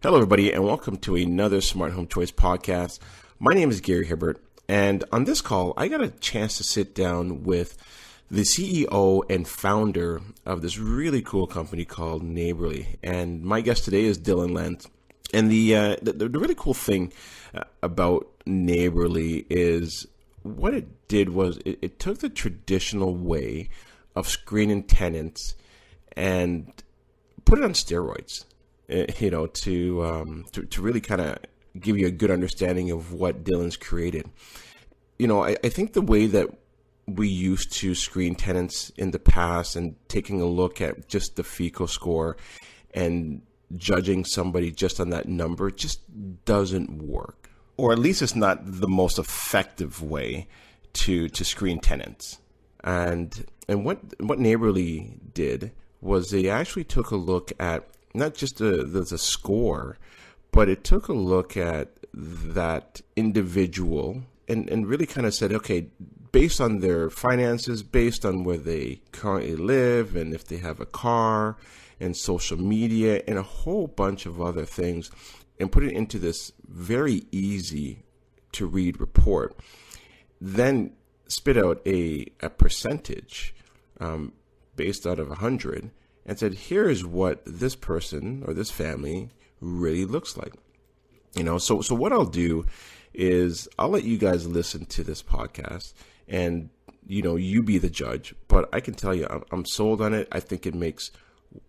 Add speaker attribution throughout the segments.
Speaker 1: Hello, everybody, and welcome to another Smart Home Choice podcast. My name is Gary Hibbert, and on this call, I got a chance to sit down with the CEO and founder of this really cool company called Neighbourly. And my guest today is Lenz. And the really cool thing about Neighbourly is what it did was it took the traditional way of screening tenants and put it on steroids. To really kind of give you a good understanding of what Dylan's created. I think the way that we used to screen tenants in the past and taking a look at just the FICO score and judging somebody just on that number just doesn't work. Or at least it's not the most effective way to screen tenants. And what Neighbourly did was they actually took a look at not just the score, but it took a look at that individual and really kind of said, okay, based on their finances, based on where they currently live, and if they have a car and social media and a whole bunch of other things, and put it into this very easy to read report, then spit out a percentage based out of 100 and said, here is what this person or this family really looks like. So what I'll do is I'll let you guys listen to this podcast and, you be the judge. But I can tell you, I'm sold on it. I think it makes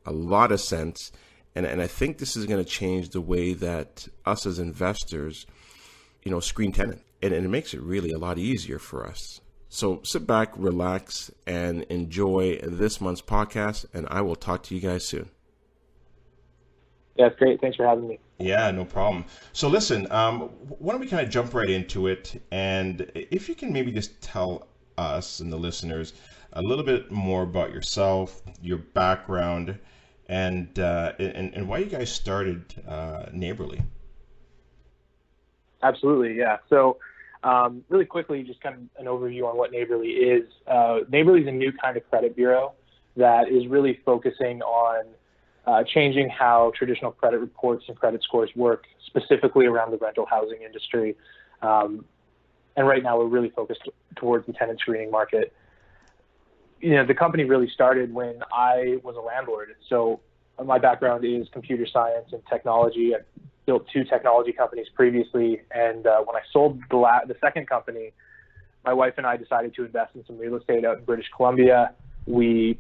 Speaker 1: a lot of sense. And I think this is going to change the way that us as investors, screen tenants. And it makes it really a lot easier for us. So sit back, relax, and enjoy this month's podcast, and I will talk to you guys soon.
Speaker 2: Yeah, it's great. Thanks for having me.
Speaker 1: Yeah, no problem. So listen, why don't we kind of jump right into it, and if you can maybe just tell us and the listeners a little bit more about yourself, your background, and why you guys started Neighbourly.
Speaker 2: Absolutely, yeah. So really quickly, just kind of an overview on what Neighbourly is. Neighbourly is a new kind of credit bureau that is really focusing on changing how traditional credit reports and credit scores work, specifically around the rental housing industry. And right now, we're really focused towards the tenant screening market. The company really started when I was a landlord. So my background is computer science and technology. I built 2 technology companies previously, and when I sold the second company, my wife and I decided to invest in some real estate out in British Columbia. We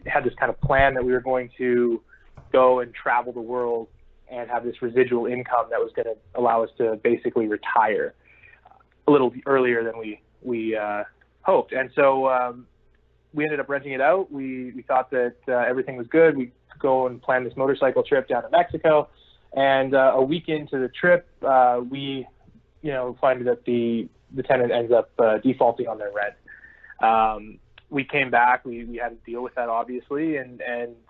Speaker 2: had this kind of plan that we were going to go and travel the world and have this residual income that was going to allow us to basically retire a little earlier than we hoped. And so we ended up renting it out. We thought that everything was good. We could go and plan this motorcycle trip down to Mexico. And a week into the trip, we, find that the tenant ends up defaulting on their rent. We came back. We had to deal with that, obviously, and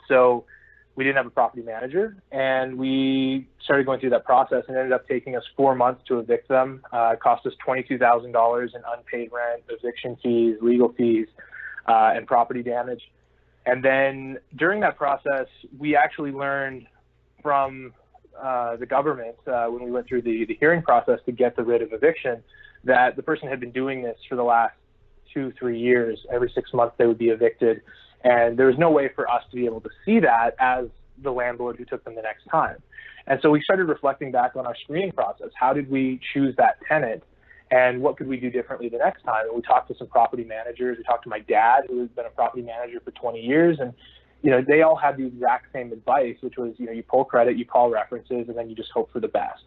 Speaker 2: so we didn't have a property manager, and we started going through that process, and it ended up taking us 4 months to evict them. It cost us $22,000 in unpaid rent, eviction fees, legal fees, and property damage. And then during that process, we actually learned from the government, when we went through the hearing process to get the writ of eviction, that the person had been doing this for the last 2-3 years. Every 6 months they would be evicted, and there was no way for us to be able to see that as the landlord who took them the next time. And so we started reflecting back on our screening process. How did we choose that tenant, and what could we do differently the next time? And we talked to some property managers. We talked to my dad, who has been a property manager for 20 years, and they all had the exact same advice, which was, you pull credit, you call references, and then you just hope for the best.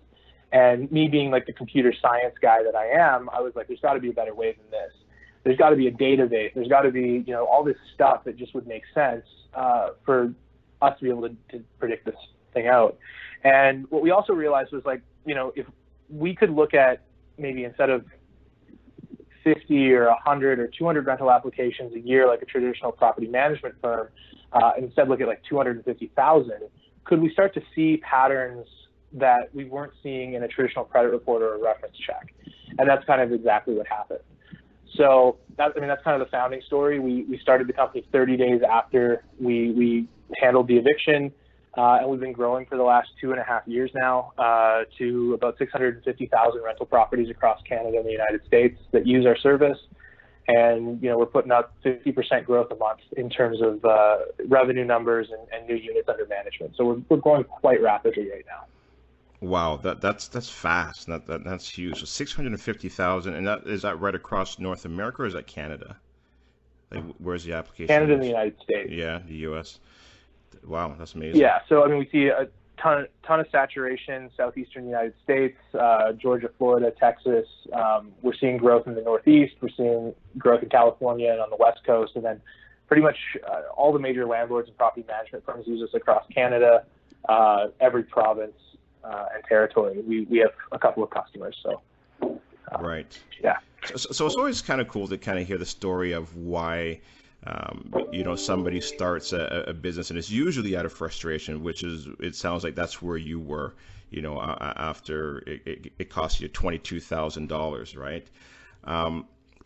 Speaker 2: And me being like the computer science guy that I am, I was like, there's got to be a better way than this. There's got to be a database. There's got to be, all this stuff that just would make sense for us to be able to predict this thing out. And what we also realized was if we could look at maybe instead of 50 or 100 or 200 rental applications a year like a traditional property management firm, instead look at 250,000, could we start to see patterns that we weren't seeing in a traditional credit report or a reference check? And that's kind of exactly what happened. So that's kind of the founding story. We started the company 30 days after we handled the eviction. And we've been growing for the last 2.5 years now to about 650,000 rental properties across Canada and the United States that use our service. And, we're putting up 50% growth a month in terms of revenue numbers and new units under management. So we're growing quite rapidly right now.
Speaker 1: Wow, that's fast. That's huge. So 650,000, and is that right across North America, or is that Canada? Like, where's the application?
Speaker 2: Canada and the United States.
Speaker 1: Yeah, the U.S. Wow, that's amazing.
Speaker 2: Yeah, so we see a ton of saturation, southeastern United States, Georgia, Florida, Texas. We're seeing growth in the Northeast. We're seeing growth in California and on the West Coast, and then pretty much all the major landlords and property management firms use us across Canada, every province and territory. We have a couple of customers. So.
Speaker 1: Right.
Speaker 2: Yeah.
Speaker 1: So it's always kind of cool to kind of hear the story of why. Somebody starts a business, and it's usually out of frustration, it sounds like that's where you were, after it cost you $22,000, right?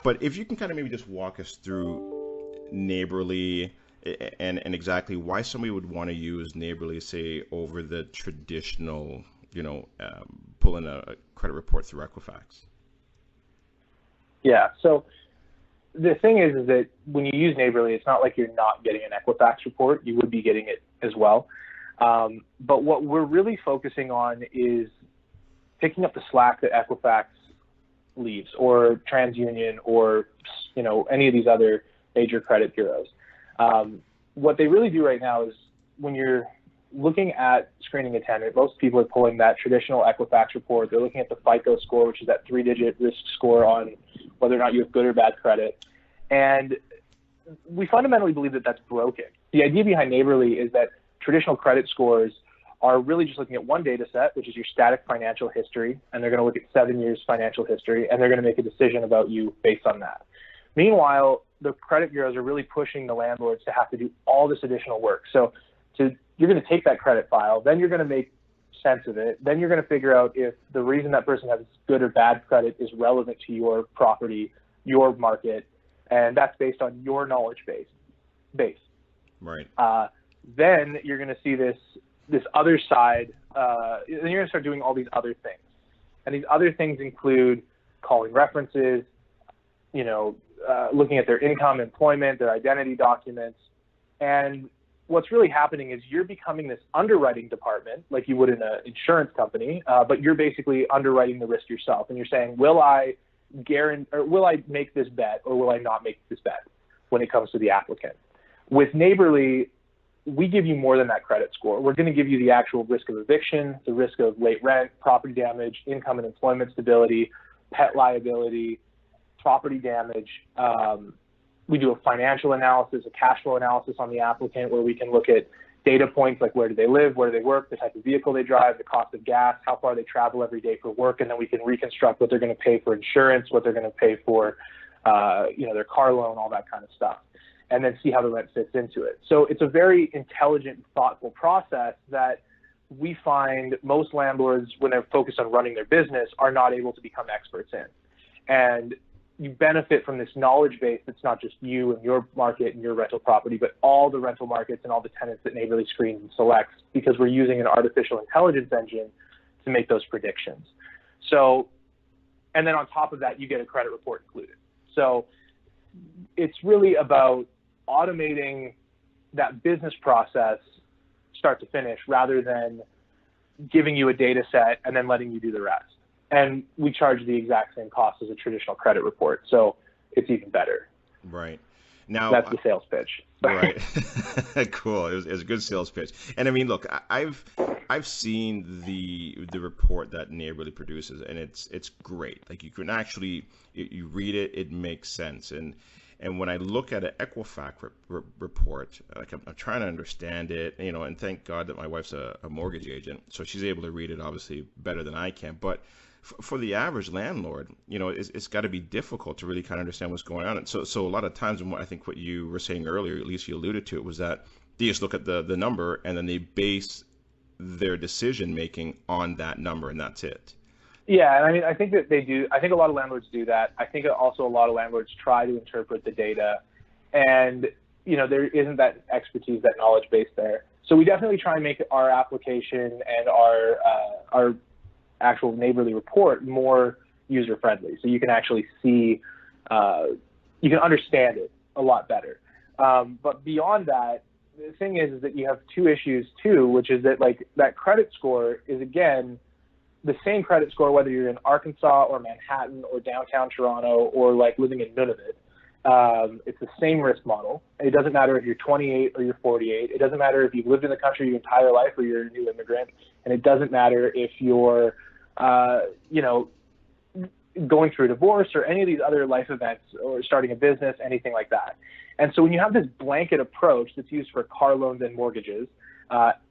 Speaker 1: But if you can kind of maybe just walk us through Neighbourly and exactly why somebody would want to use Neighbourly, say, over the traditional, pulling a credit report through Equifax.
Speaker 2: Yeah. So the thing is that when you use Neighbourly, it's not like you're not getting an Equifax report. You would be getting it as well. But what we're really focusing on is picking up the slack that Equifax leaves, or TransUnion, or any of these other major credit bureaus. What they really do right now is, when you're looking at screening a tenant, most people are pulling that traditional Equifax report. They're looking at the FICO score, which is that 3-digit risk score on whether or not you have good or bad credit. And we fundamentally believe that that's broken. The idea behind Neighbourly is that traditional credit scores are really just looking at one data set, which is your static financial history, and they're going to look at 7 years financial history, and they're going to make a decision about you based on that. Meanwhile, the credit bureaus are really pushing the landlords to have to do all this additional work. So you're going to take that credit file, then you're going to make sense of it, then you're going to figure out if the reason that person has good or bad credit is relevant to your property, your market, and that's based on your knowledge base.
Speaker 1: Right.
Speaker 2: Then you're going to see this other side, then you're going to start doing all these other things. And these other things include calling references, looking at their income, employment, their identity documents. And what's really happening is you're becoming this underwriting department, like you would in an insurance company, but you're basically underwriting the risk yourself. And you're saying, will I make this bet, or will I not make this bet when it comes to the applicant? With Neighbourly, we give you more than that credit score. We're going to give you the actual risk of eviction, the risk of late rent, property damage, income and employment stability, pet liability, property damage. We do a financial analysis, a cash flow analysis on the applicant, where we can look at data points like where do they live, where do they work, the type of vehicle they drive, the cost of gas, how far they travel every day for work, and then we can reconstruct what they're going to pay for insurance, what they're going to pay for, their car loan, all that kind of stuff, and then see how the rent fits into it. So it's a very intelligent, thoughtful process that we find most landlords, when they're focused on running their business, are not able to become experts in. And you benefit from this knowledge base that's not just you and your market and your rental property, but all the rental markets and all the tenants that Neighbourly screens and selects, because we're using an artificial intelligence engine to make those predictions. So, and then on top of that, you get a credit report included. So it's really about automating that business process start to finish, rather than giving you a data set and then letting you do the rest. And we charge the exact same cost as a traditional credit report, so it's even better.
Speaker 1: Right. Now,
Speaker 2: that's the sales pitch.
Speaker 1: Right. Cool. It was a good sales pitch. And I mean, look, I've seen the report that Neighbourly produces, and it's great. Like, you can actually, you read it, it makes sense. And when I look at an Equifax report, like, I'm trying to understand it, and thank God that my wife's a mortgage agent, so she's able to read it obviously better than I can. But for the average landlord, it's got to be difficult to really kind of understand what's going on. And so a lot of times, and I think what you were saying earlier, at least you alluded to it, was that they just look at the number, and then they base their decision making on that number, and that's it.
Speaker 2: Yeah, and I mean, I think that they do. I think a lot of landlords do that. I think also a lot of landlords try to interpret the data, and there isn't that expertise, that knowledge base there. So we definitely try and make our application and our actual Neighbourly report more user-friendly, so you can actually see, you can understand it a lot better. But beyond that, the thing is that you have two issues too, which is that like that credit score is, again, the same credit score whether you're in Arkansas or Manhattan or downtown Toronto or like living in Nunavut. It's the same risk model. It doesn't matter if you're 28 or you're 48. It doesn't matter if you've lived in the country your entire life or you're a new immigrant. And it doesn't matter if you're, you know, going through a divorce or any of these other life events or starting a business, anything like that. And so when you have this blanket approach that's used for car loans and mortgages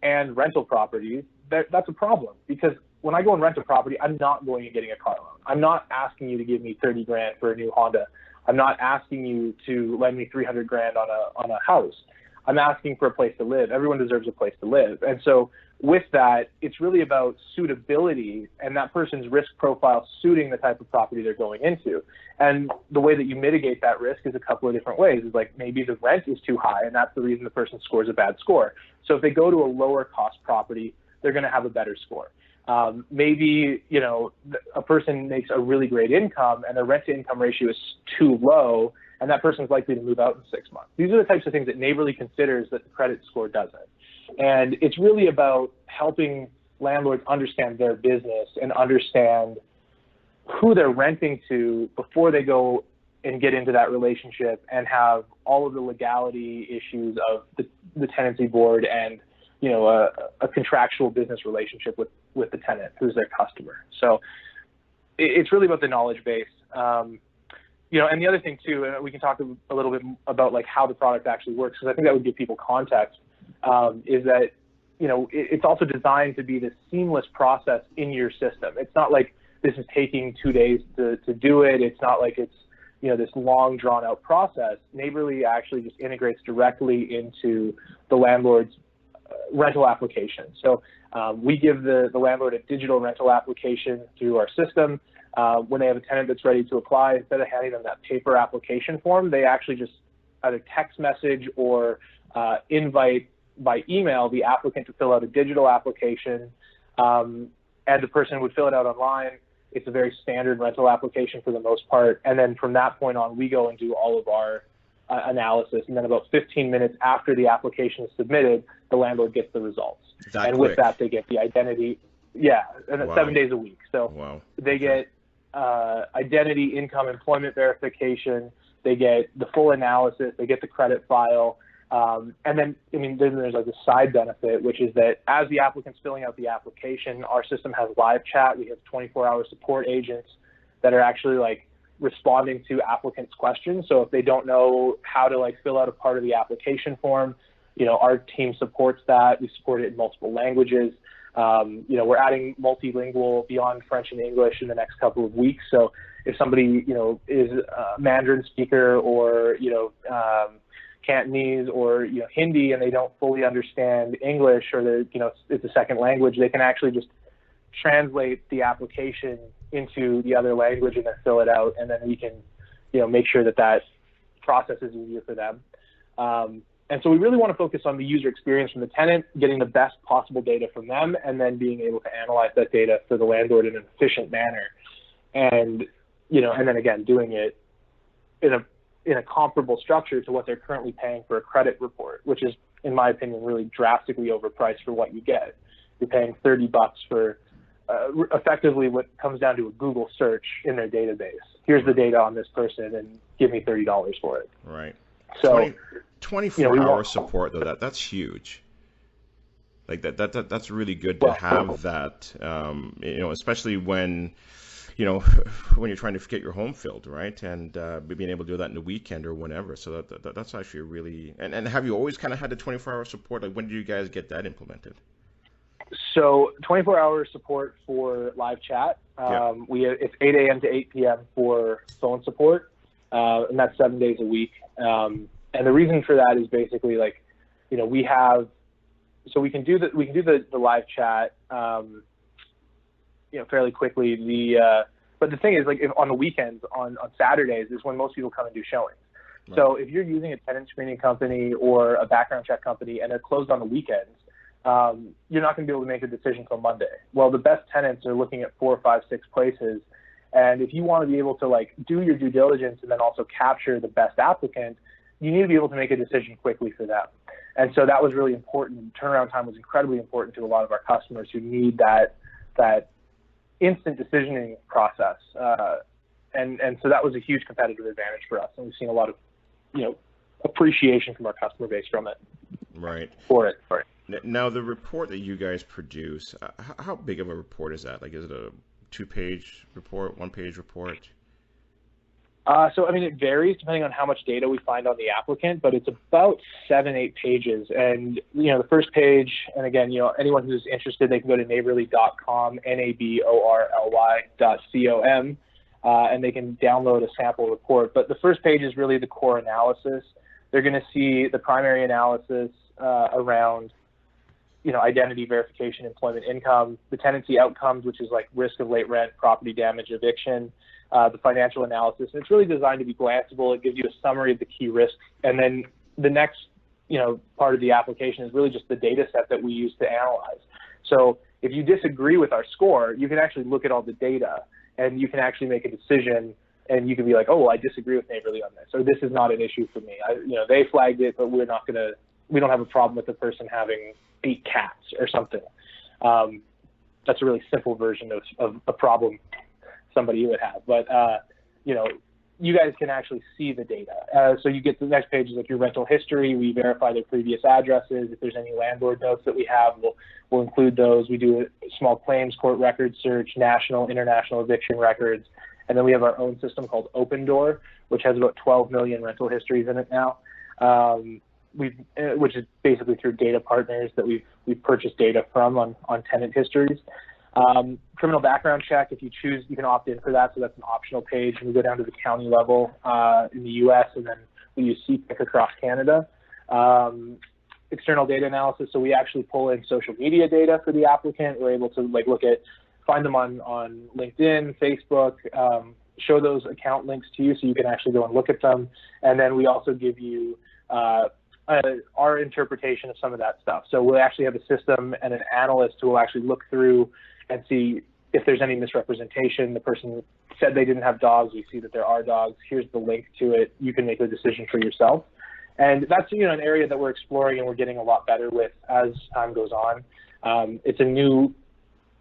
Speaker 2: and rental properties, that's a problem, because when I go and rent a property, I'm not going and getting a car loan. I'm not asking you to give me 30 grand for a new Honda. I'm not asking you to lend me 300 grand on a house. I'm asking for a place to live. Everyone deserves a place to live. And so with that, it's really about suitability and that person's risk profile suiting the type of property they're going into. And the way that you mitigate that risk is a couple of different ways. It's like maybe the rent is too high, and that's the reason the person scores a bad score. So if they go to a lower cost property, they're going to have a better score. Maybe, you know, a person makes a really great income and their rent to income ratio is too low, and that person's likely to move out in 6 months. These are the types of things that Neighbourly considers that the credit score doesn't. And it's really about helping landlords understand their business and understand who they're renting to before they go and get into that relationship and have all of the legality issues of the tenancy board and, you know, a contractual business relationship with the tenant who's their customer. So it's really about the knowledge base. You know, and the other thing too, and we can talk a little bit about like how the product actually works, because I think that would give people context, is that, you know, it's also designed to be this seamless process in your system. It's not like this is taking 2 days to do it. It's not like it's, you know, this long drawn out process. Neighbourly actually just integrates directly into the landlord's rental application. So we give the landlord a digital rental application through our system. When they have a tenant that's ready to apply, instead of handing them that paper application form, they actually just either text message or invite by email the applicant to fill out a digital application, and the person would fill it out online. It's a very standard rental application for the most part. And then from that point on, we go and do all of our analysis. And then about 15 minutes after the application is submitted, the landlord gets the results. And with that, they get the identity. Yeah, and it's 7 days a week. So they get identity, income, employment verification. They get the full analysis. They get the credit file. And then, I mean, then there's like a side benefit, which is that as the applicant's filling out the application, our system has live chat. We have 24-hour support agents that are actually like responding to applicants' questions. So if they don't know how to like fill out a part of the application form, you know, our team supports that. We support it in multiple languages. You know, we're adding multilingual beyond French and English in the next couple of weeks. So if somebody, you know, is a Mandarin speaker or, you know, Cantonese or, you know, Hindi, and they don't fully understand English, or they're, you know, it's a second language, they can actually just translate the application into the other language and then fill it out, and then we can, you know, make sure that that process is easier for them. And so we really want to focus on the user experience from the tenant, getting the best possible data from them, and then being able to analyze that data for the landlord in an efficient manner. And, you know, and then again, doing it in a comparable structure to what they're currently paying for a credit report, which is, in my opinion, really drastically overpriced for what you get. You're paying $30 for effectively what comes down to a Google search in their database. Here's the data on this person, and give me $30 for it.
Speaker 1: Right.
Speaker 2: So
Speaker 1: 24-hour support, though, that's huge. Like that's really good to have that. You know, especially when, you know, when you're trying to get your home filled, right? And being able to do that in the weekend or whenever. So that's actually really. And have you always kind of had the 24-hour support? Like, when did you guys get that implemented?
Speaker 2: So 24-hour support for live chat. It's 8 a.m. to 8 p.m. for phone support, and that's 7 days a week. And the reason for that is basically like, you know, we can do the live chat, you know, fairly quickly. But the thing is, like, on the weekends, on Saturdays is when most people come and do showings. Right. So if you're using a tenant screening company or a background check company and they're closed on the weekends, you're not going to be able to make a decision until Monday. Well, the best tenants are looking at 4, 5, 6 places. And if you want to be able to like do your due diligence and then also capture the best applicant, you need to be able to make a decision quickly for them. And so that was really important. Turnaround time was incredibly important to a lot of our customers who need that instant decisioning process. And so that was a huge competitive advantage for us. And we've seen a lot of, appreciation from our customer base from it.
Speaker 1: Right.
Speaker 2: For it. Sorry.
Speaker 1: Now, the report that you guys produce, how big of a report is that? Like, is it a 2-page report, 1-page report?
Speaker 2: So, I mean, it varies depending on how much data we find on the applicant, but it's about 7-8 pages. And, the first page, and again, anyone who's interested, they can go to neighborly.com, Naborly.com, and they can download a sample report. But the first page is really the core analysis. They're going to see the primary analysis around, identity verification, employment income, the tenancy outcomes, which is like risk of late rent, property damage, eviction, the financial analysis. And it's really designed to be glanceable. It gives you a summary of the key risks. And then the next, part of the application is really just the data set that we use to analyze. So if you disagree with our score, you can actually look at all the data and you can actually make a decision, and you can be like, oh, well, I disagree with Neighbourly on this, or this is not an issue for me. They flagged it, but we don't have a problem with the person having 8 cats or something. That's a really simple version of a problem somebody would have. But, you guys can actually see the data. So you get the next page is like your rental history. We verify their previous addresses. If there's any landlord notes that we have, we'll include those. We do a small claims court record search, national, international eviction records. And then we have our own system called Open Door, which has about 12 million rental histories in it now. Which is basically through data partners that we've purchased data from on tenant histories. Criminal background check, if you choose, you can opt in for that. So that's an optional page. And we go down to the county level in the U.S., and then we use CPIC across Canada. External data analysis, so we actually pull in social media data for the applicant. We're able to find them on LinkedIn, Facebook, show those account links to you so you can actually go and look at them. And then we also give you our interpretation of some of that stuff. So we'll actually have a system and an analyst who will actually look through and see if there's any misrepresentation. The person said they didn't have dogs. We see that there are dogs. Here's the link to it. You can make a decision for yourself. And that's, an area that we're exploring and we're getting a lot better with as time goes on. It's a new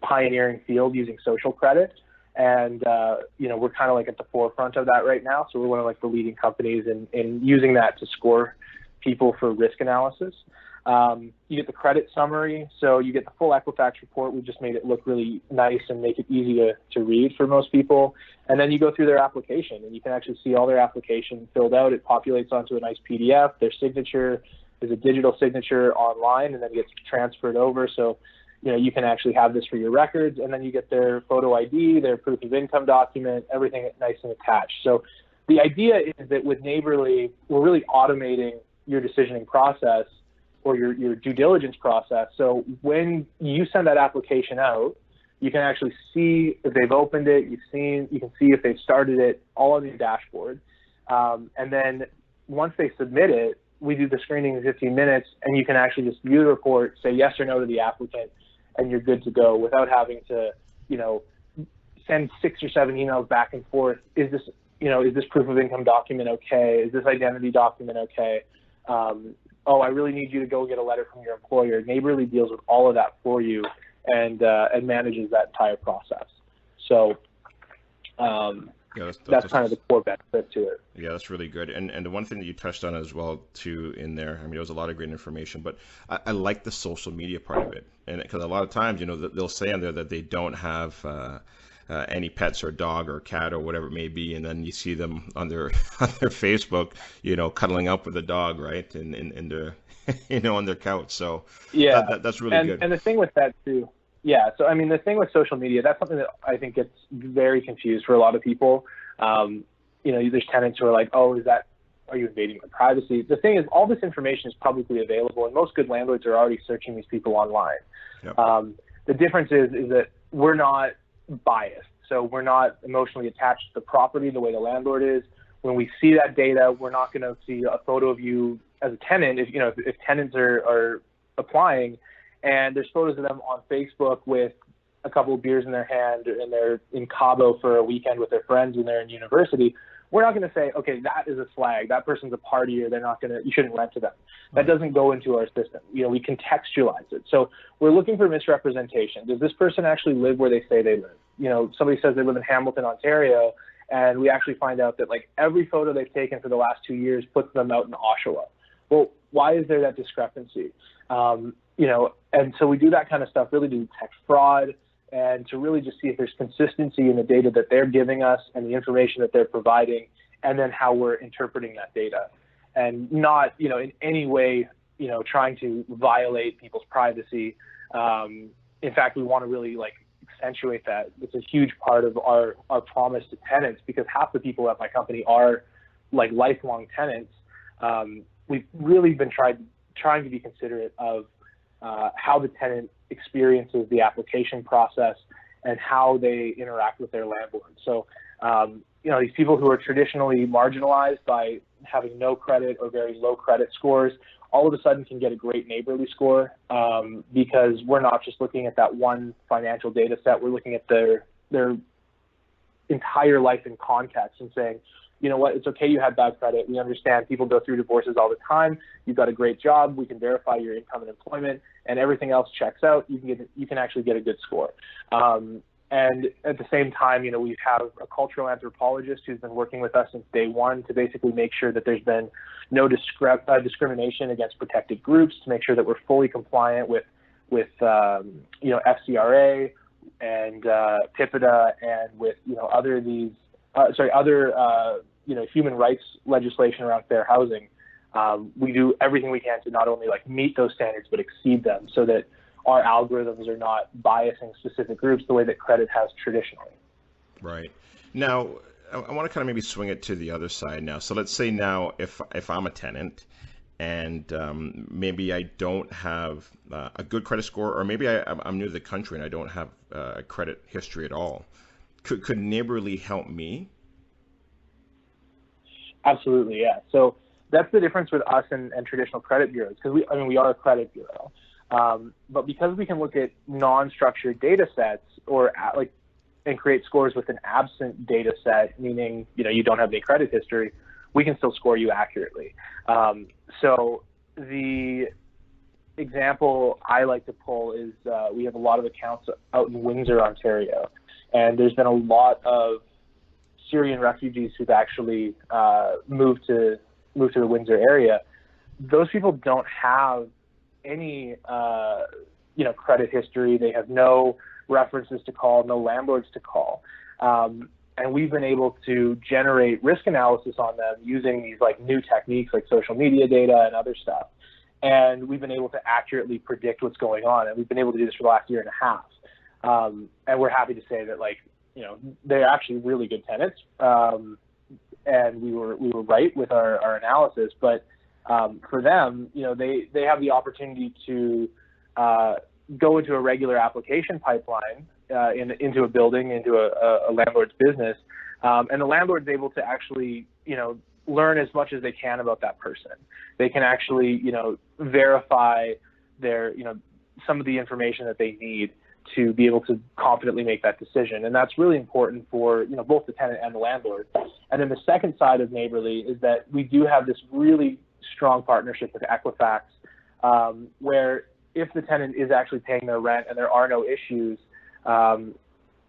Speaker 2: pioneering field using social credit. And, we're kind of at the forefront of that right now. So we're one of the leading companies in using that to score people for risk analysis. You get the credit summary, so you get the full Equifax report. We just made it look really nice and make it easy to read for most people. And then you go through their application, and you can actually see all their application filled out. It populates onto a nice PDF. Their signature is a digital signature online, and then gets transferred over. So, you can actually have this for your records, and then you get their photo ID, their proof of income document, everything nice and attached. So the idea is that with Neighbourly, we're really automating your decisioning process or your due diligence process. So when you send that application out, you can actually see if they've opened it, you can see if they've started it, all on your dashboard. And then once they submit it, we do the screening in 15 minutes, and you can actually just view the report, say yes or no to the applicant, and you're good to go without having to, send 6 or 7 emails back and forth. Is this proof of income document okay? Is this identity document okay? Oh, I really need you to go get a letter from your employer. Neighbourly deals with all of that for you and manages that entire process. So that's kind of the core benefit to it.
Speaker 1: Yeah, that's really good. And the one thing that you touched on as well too in there, there was a lot of great information, but I like the social media part of it. And because a lot of times, they'll say on there that they don't have any pets or dog or cat or whatever it may be, and then you see them on their Facebook, cuddling up with a dog, right, in their, on their couch. So yeah, that's really good.
Speaker 2: And the thing with that too, yeah. So the thing with social media, that's something that I think gets very confused for a lot of people. There's tenants who are like, oh, are you invading my privacy? The thing is, all this information is publicly available, and most good landlords are already searching these people online. Yep. The difference is that we're not biased. So we're not emotionally attached to the property the way the landlord is. When we see that data, we're not going to see a photo of you as a tenant. If tenants are applying and there's photos of them on Facebook with a couple of beers in their hand, and they're in Cabo for a weekend with their friends when they're in university, we're not going to say, okay, that is a slag. That person's a partier. You shouldn't rent to them. That doesn't go into our system. We contextualize it. So we're looking for misrepresentation. Does this person actually live where they say they live? Somebody says they live in Hamilton, Ontario, and we actually find out that like every photo they've taken for the last 2 years puts them out in Oshawa. Well, why is there that discrepancy? And so we do that kind of stuff really to detect fraud and to really just see if there's consistency in the data that they're giving us and the information that they're providing, and then how we're interpreting that data, and not, in any way, trying to violate people's privacy. In fact, we want to really accentuate that. It's a huge part of our promise to tenants, because half the people at my company are lifelong tenants. We've really been trying to be considerate of how the tenant experiences the application process and how they interact with their landlord. So, these people who are traditionally marginalized by having no credit or very low credit scores, all of a sudden can get a great Neighbourly score, because we're not just looking at that one financial data set. We're looking at their entire life in context and saying, you know what, it's okay you had bad credit. We understand people go through divorces all the time. You've got a great job. We can verify your income and employment, and everything else checks out. You can actually get a good score. And at the same time, we have a cultural anthropologist who's been working with us since day one to basically make sure that there's been no discrimination against protected groups, to make sure that we're fully compliant with FCRA and PIPEDA, and with other human rights legislation around fair housing. We do everything we can to not only meet those standards, but exceed them, so that our algorithms are not biasing specific groups the way that credit has traditionally.
Speaker 1: Right. Now, I want to kind of maybe swing it to the other side now. So let's say now if I'm a tenant and maybe I don't have a good credit score, or maybe I'm new to the country and I don't have a credit history at all. Could Neighbourly help me?
Speaker 2: Absolutely, yeah. So that's the difference with us and traditional credit bureaus, because we are a credit bureau. But because we can look at non-structured data sets and create scores with an absent data set, meaning you don't have any credit history, we can still score you accurately. So the example I like to pull is we have a lot of accounts out in Windsor, Ontario, and there's been a lot of Syrian refugees who've actually moved to the Windsor area. Those people don't have any credit history. They have no references to call, no landlords to call, and we've been able to generate risk analysis on them using these new techniques like social media data and other stuff, and we've been able to accurately predict what's going on, and we've been able to do this for the last year and a half, and we're happy to say that they're actually really good tenants, and we were right with our analysis. But for them, they have the opportunity to go into a regular application pipeline into a building, into a landlord's business, and the landlord's able to actually learn as much as they can about that person. They can actually verify their some of the information that they need to be able to confidently make that decision. And that's really important for, both the tenant and the landlord. And then the second side of Neighbourly is that we do have this really strong partnership with Equifax, where if the tenant is actually paying their rent and there are no issues,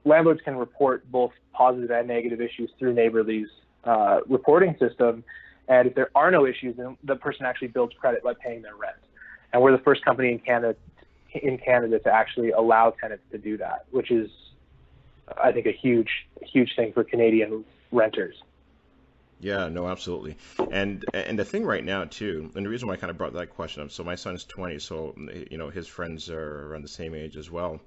Speaker 2: landlords can report both positive and negative issues through Neighbourly's reporting system. And if there are no issues, then the person actually builds credit by paying their rent. And we're the first company in Canada to actually allow tenants to do that, which is, I think, a huge thing for Canadian renters.
Speaker 1: Yeah, no, absolutely. And the thing right now too, and the reason why I kind of brought that question up, so my son's 20, so his friends are around the same age as well,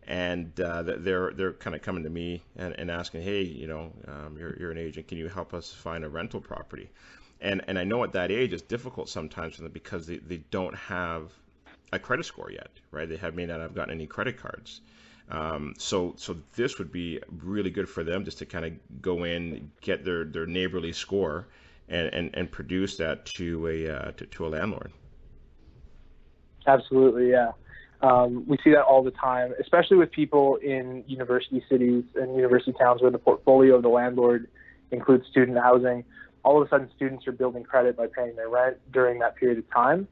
Speaker 1: and they're kind of coming to me and asking, hey, you're an agent, can you help us find a rental property? And I know at that age it's difficult sometimes for them because they don't have a credit score yet, right? They may not have gotten any credit cards. So this would be really good for them just to kind of go in, get their Neighbourly score, and produce that to a landlord.
Speaker 2: Absolutely, yeah. We see that all the time, especially with people in university cities and university towns where the portfolio of the landlord includes student housing. All of a sudden, students are building credit by paying their rent during that period of time.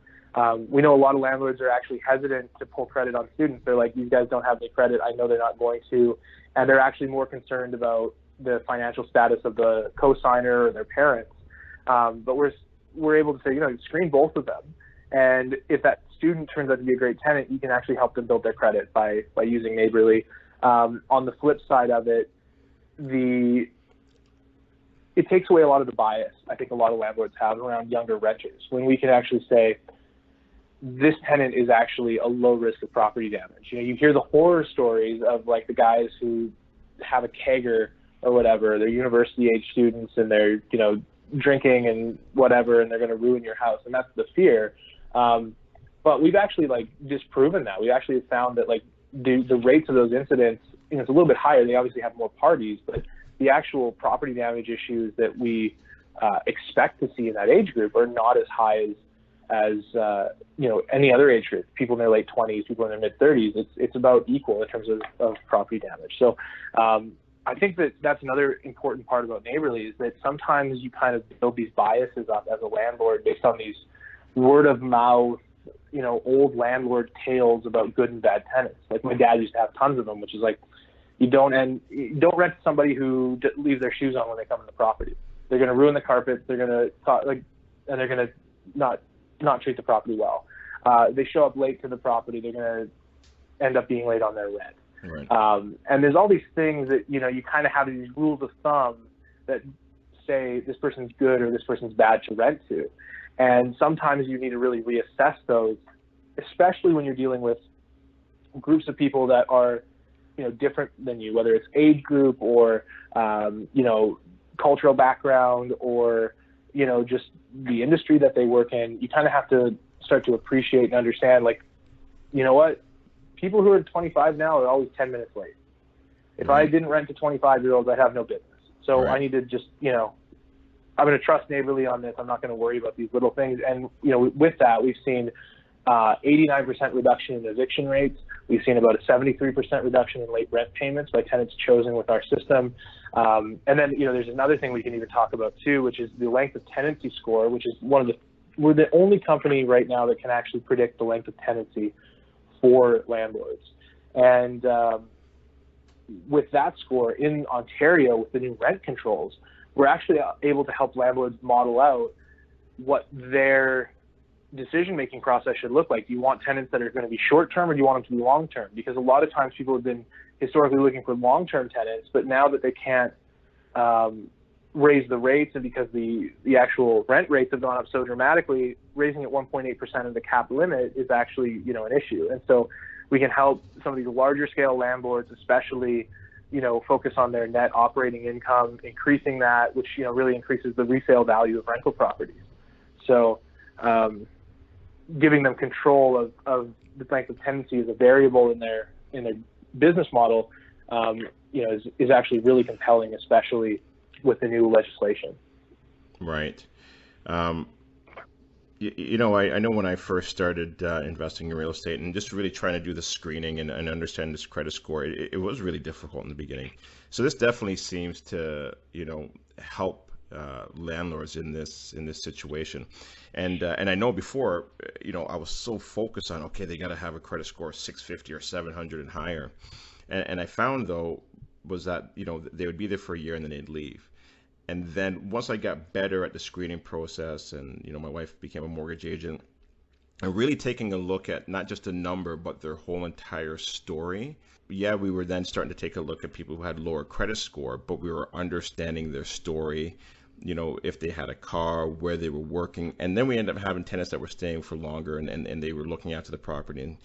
Speaker 2: We know a lot of landlords are actually hesitant to pull credit on students. They're like, these guys don't have any credit. I know they're not going to. And they're actually more concerned about the financial status of the co-signer or their parents. But we're able to say, screen both of them. And if that student turns out to be a great tenant, you can actually help them build their credit by using Neighbourly. On the flip side of it, it takes away a lot of the bias I think a lot of landlords have around younger renters, when we can actually say, this tenant is actually a low risk of property damage. You hear the horror stories of like the guys who have a kegger or whatever, they're university age students and they're, drinking and whatever, and they're going to ruin your house. And that's the fear. But we've actually disproven that. We actually have found that the rates of those incidents, it's a little bit higher. They obviously have more parties, but the actual property damage issues that we expect to see in that age group are not as high as any other age group. People in their late 20s, people in their mid 30s, it's about equal in terms of property damage. So I think that's another important part about Neighbourly, is that sometimes you kind of build these biases up as a landlord based on these word of mouth, old landlord tales about good and bad tenants. Like my dad used to have tons of them, which is like, you don't rent to somebody who leaves their shoes on when they come in the property. They're going to ruin the carpet. They're going to and they're going to not treat the property well. They show up late to the property. They're going to end up being late on their rent. Right. And there's all these things that, you kind of have these rules of thumb that say this person's good or this person's bad to rent to. And sometimes you need to really reassess those, especially when you're dealing with groups of people that are, different than you, whether it's age group or, cultural background or, just the industry that they work in. You kind of have to start to appreciate and understand, what? People who are 25 now are always 10 minutes late. If I didn't rent to 25-year-olds, I'd have no business. So I need to just, I'm going to trust Neighbourly on this. I'm not going to worry about these little things. And, with that, we've seen 89% reduction in eviction rates. We've seen about a 73% reduction in late rent payments by tenants chosen with our system. And then, there's another thing we can even talk about too, which is the length of tenancy score, which is we're the only company right now that can actually predict the length of tenancy for landlords. And with that score in Ontario, with the new rent controls, we're actually able to help landlords model out what their decision-making process should look like. Do you want tenants that are going to be short-term, or do you want them to be long-term? Because a lot of times people have been historically looking for long-term tenants, but now that they can't raise the rates, and because the actual rent rates have gone up so dramatically, raising at 1.8% of the cap limit is actually, an issue. And so we can help some of these larger scale landlords, especially, focus on their net operating income, increasing that, which, really increases the resale value of rental properties. So giving them control of the length of tenancy as a variable in their business model, is actually really compelling, especially with the new legislation.
Speaker 1: Right. I know when I first started investing in real estate and just really trying to do the screening and understand this credit score, it was really difficult in the beginning. So this definitely seems to, help landlords in this situation. And I know before, I was so focused on, okay, they got to have a credit score of 650 or 700 and higher. And I found, though, was that, they would be there for a year and then they'd leave. And then once I got better at the screening process and, my wife became a mortgage agent, and really taking a look at not just a number, but their whole entire story. Yeah, we were then starting to take a look at people who had lower credit score, but we were understanding their story, if they had a car, where they were working. And then we ended up having tenants that were staying for longer and they were looking after the property.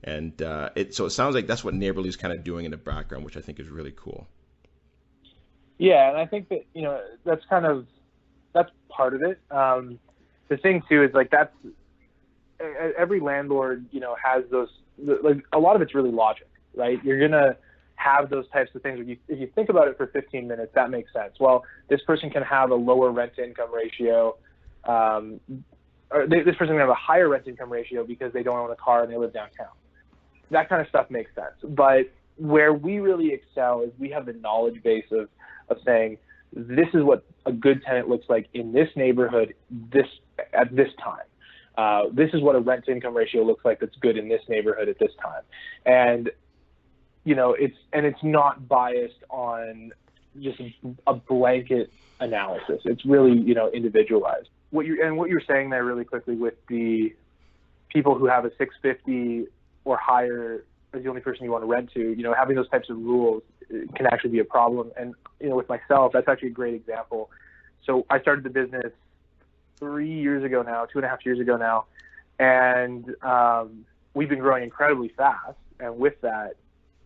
Speaker 1: So it sounds like that's what Neighbourly is kind of doing in the background, which I think is really cool.
Speaker 2: Yeah, and I think that, that's part of it. The thing too is that's every landlord, has those, a lot of it's really logic, right? You're going to have those types of things. If you think about it for 15 minutes, that makes sense. Well, this person can have a lower rent to income ratio, or this person can have a higher rent income ratio because they don't own a car and they live downtown. that kind of stuff makes sense. But where we really excel is we have the knowledge base of saying, this is what a good tenant looks like in this neighborhood at this time. This is what a rent-to-income ratio looks like that's good in this neighborhood at this time. And, it's not biased on just a blanket analysis. It's really, individualized. What you're saying there really quickly with the people who have a 650 or higher is the only person you want to rent to, having those types of rules can actually be a problem. And, with myself, that's actually a great example. So I started the business 3 years ago now, 2.5 years ago now, and we've been growing incredibly fast. And with that,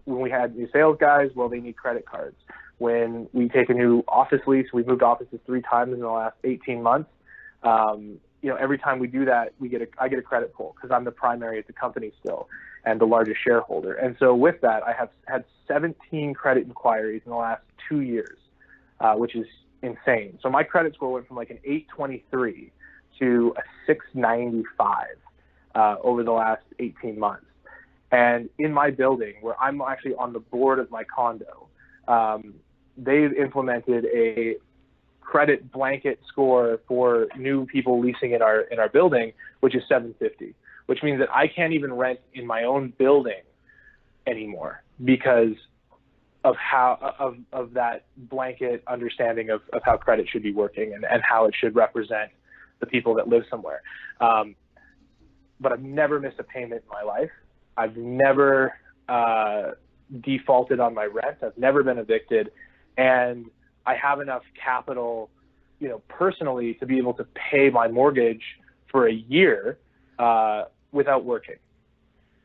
Speaker 2: when we had new sales guys, well, they need credit cards. When we take a new office lease, we've moved offices 3 times in the last 18 months. Every time we do that, I get a credit pull because I'm the primary at the company still and the largest shareholder. And so with that, I have had 17 credit inquiries in the last 2 years, which is insane. So my credit score went from like an 823 to a 695 over the last 18 months. And in my building, where I'm actually on the board of my condo, they've implemented a credit blanket score for new people leasing in our building, which is 750, which means that I can't even rent in my own building anymore because of that blanket understanding of how credit should be working and how it should represent the people that live somewhere. But I've never missed a payment in my life. I've never defaulted on my rent. I've never been evicted. And I have enough capital, personally to be able to pay my mortgage for a year without working.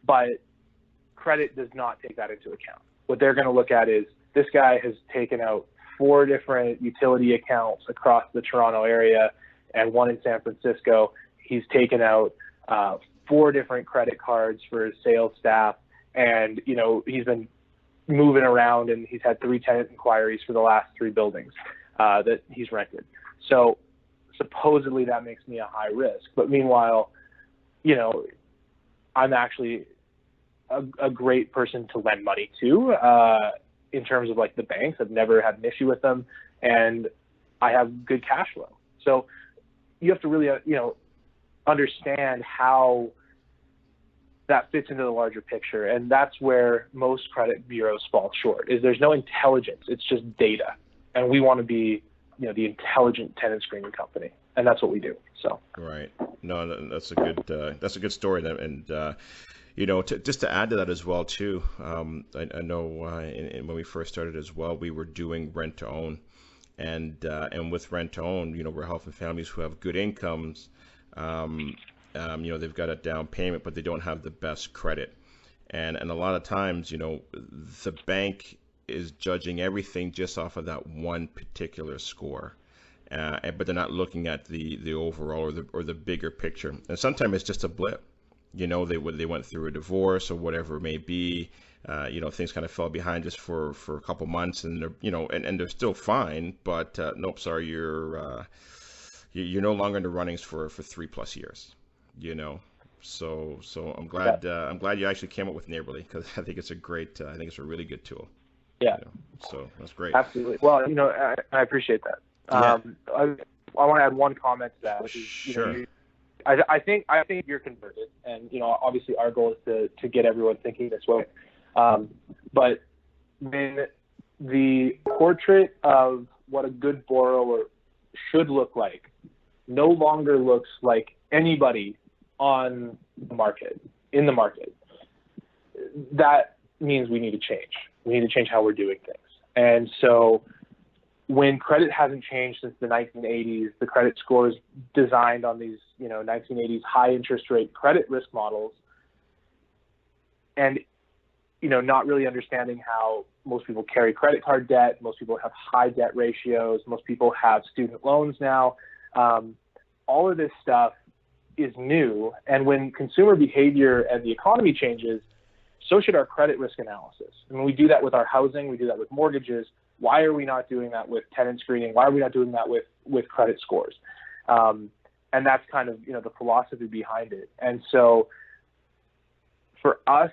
Speaker 2: But credit does not take that into account. What they're going to look at is this guy has taken out 4 different utility accounts across the Toronto area and 1 in San Francisco. He's taken out 4 different credit cards for his sales staff. And, he's been moving around and he's had 3 tenant inquiries for the last 3 buildings that he's rented. So supposedly that makes me a high risk. But meanwhile, I'm actually a great person to lend money to in terms of like the banks. I've never had an issue with them and I have good cash flow. So you have to really, understand how that fits into the larger picture. And that's where most credit bureaus fall short, is there's no intelligence. It's just data. And we want to be, the intelligent tenant screening company. And that's what we do. So.
Speaker 1: Right. No, that's a good story. And, just to add to that as well, too, I know when we first started as well, we were doing rent to own. And with rent to own, we're helping families who have good incomes. They've got a down payment, but they don't have the best credit. And a lot of times, the bank is judging everything just off of that one particular score. But they're not looking at the overall or the bigger picture. And sometimes it's just a blip. They went through a divorce or whatever it may be. Things kind of fell behind just for a couple months, and they're and they're still fine. But nope, sorry, you're no longer in the runnings for 3+ years. So I'm glad you actually came up with Neighbourly, because I think it's a really good tool.
Speaker 2: Yeah.
Speaker 1: So that's great.
Speaker 2: Absolutely. Well, I appreciate that.
Speaker 1: Yeah.
Speaker 2: I want to add one comment to that, which is,
Speaker 1: sure.
Speaker 2: I think you're converted, and obviously our goal is to get everyone thinking this way. But when the portrait of what a good borrower should look like no longer looks like anybody in the market, that means we need to change. We need to change how we're doing things. And so when credit hasn't changed since the 1980s, the credit scores designed on these, 1980s high interest rate credit risk models, and, not really understanding how most people carry credit card debt, most people have high debt ratios, most people have student loans now. All of this stuff is new. And when consumer behavior and the economy changes, so should our credit risk analysis. I mean, we do that with our housing, we do that with mortgages. Why are we not doing that with tenant screening? Why are we not doing that with credit scores? And that's kind of, the philosophy behind it. And so for us,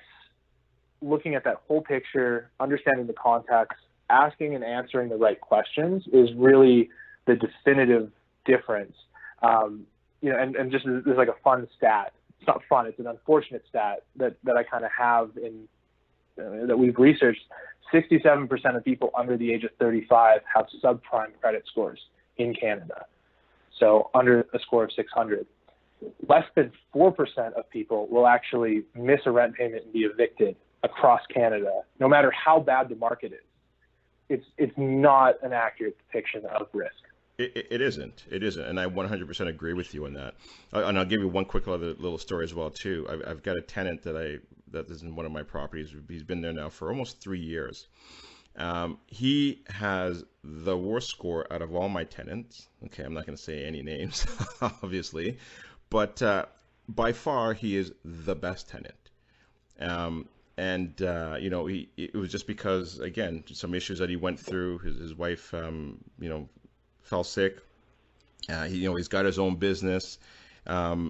Speaker 2: looking at that whole picture, understanding the context, asking and answering the right questions is really the definitive difference. And just there's like a fun stat. It's not fun. It's an unfortunate stat that I kind of have in that we've researched. 67% of people under the age of 35 have subprime credit scores in Canada. So under a score of 600. Less than 4% of people will actually miss a rent payment and be evicted across Canada, no matter how bad the market is. It's not an accurate depiction of risk.
Speaker 1: It isn't, and I 100% agree with you on that. And I'll give you one quick other little story as well too. I've got a tenant that is in one of my properties. He's been there now for almost 3 years. He has the worst score out of all my tenants. Okay, I'm not going to say any names, obviously, but by far he is the best tenant. It was just because, again, some issues that he went through. His wife, fell sick. He's got his own business.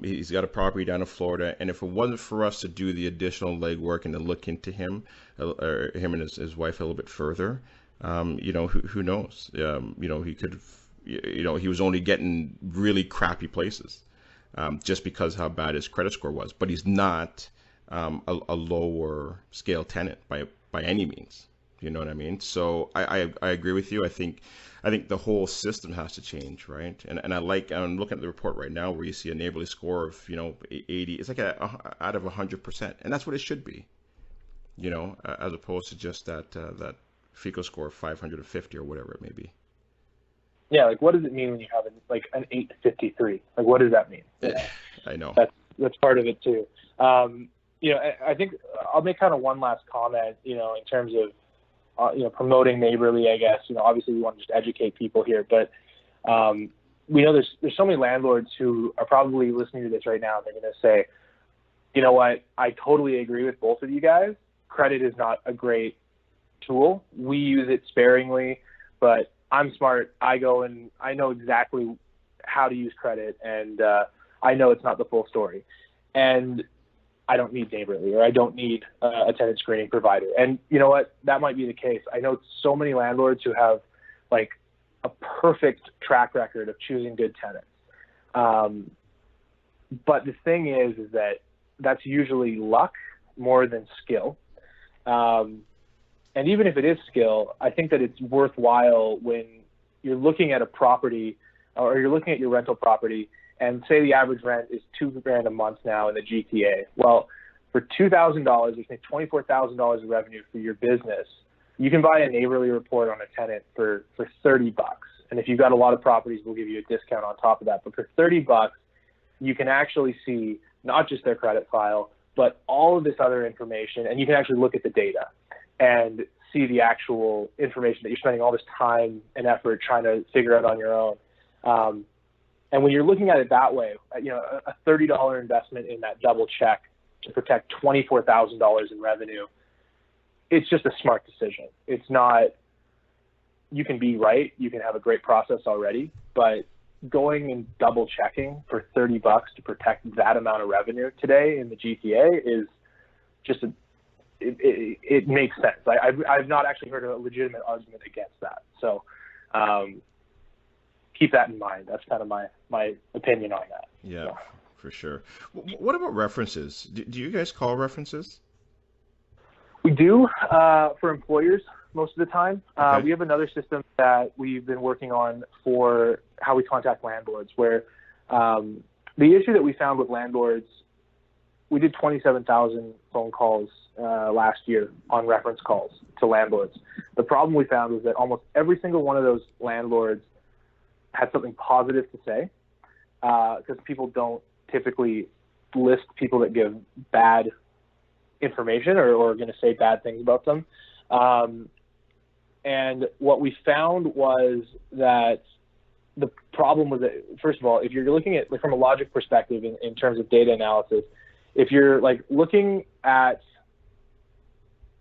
Speaker 1: He's got a property down in Florida, and if it wasn't for us to do the additional legwork and to look into him and his wife a little bit further, who knows? He could, he was only getting really crappy places, just because how bad his credit score was. But he's not a lower scale tenant by any means. You know what I mean? So I agree with you. I think the whole system has to change, right? And I'm looking at the report right now where you see a Neighbourly score of 80. It's like out of 100%, and that's what it should be, as opposed to just that FICO score of 550 or whatever it may be.
Speaker 2: Yeah, like what does it mean when you have an 853? Like what does that mean?
Speaker 1: I know
Speaker 2: that's part of it too. I think I'll make kind of one last comment. In terms of promoting Neighbourly, I guess. Obviously we want to just educate people here, but we know there's so many landlords who are probably listening to this right now, and they're going to say, you know what, I totally agree with both of you guys. Credit is not a great tool. We use it sparingly, but I'm smart. I go and I know exactly how to use credit, and I know it's not the full story. And I don't need Neighbourly, or I don't need a tenant screening provider. And you know what? That might be the case. I know so many landlords who have like a perfect track record of choosing good tenants. But the thing is that that's usually luck more than skill. And even if it is skill, I think that it's worthwhile when you're looking at a property, or you're looking at your rental property, and say the average rent is $2,000 a month now in the GTA. Well, for $2,000, you think $24,000 of revenue for your business. You can buy a Neighbourly report on a tenant for $30. And if you've got a lot of properties, we'll give you a discount on top of that. But for $30, you can actually see not just their credit file, but all of this other information. And you can actually look at the data and see the actual information that you're spending all this time and effort trying to figure out on your own. And when you're looking at it that way, a $30 investment in that double check to protect $24,000 in revenue, it's just a smart decision. It's not, you can be right, you can have a great process already, but going and double checking for $30 to protect that amount of revenue today in the GTA is just it makes sense. I've not actually heard a legitimate argument against that. So keep that in mind. That's kind of my opinion on that.
Speaker 1: Yeah, so. For sure. What about references? Do you guys call references?
Speaker 2: We do for employers most of the time.
Speaker 1: Okay.
Speaker 2: We have another system that we've been working on for how we contact landlords, where the issue that we found with landlords, we did 27,000 phone calls last year on reference calls to landlords. The problem we found was that almost every single one of those landlords had something positive to say, because people don't typically list people that give bad information or are going to say bad things about them. And what we found was that the problem was that, first of all, if you're looking at from a logic perspective in terms of data analysis, if you're looking at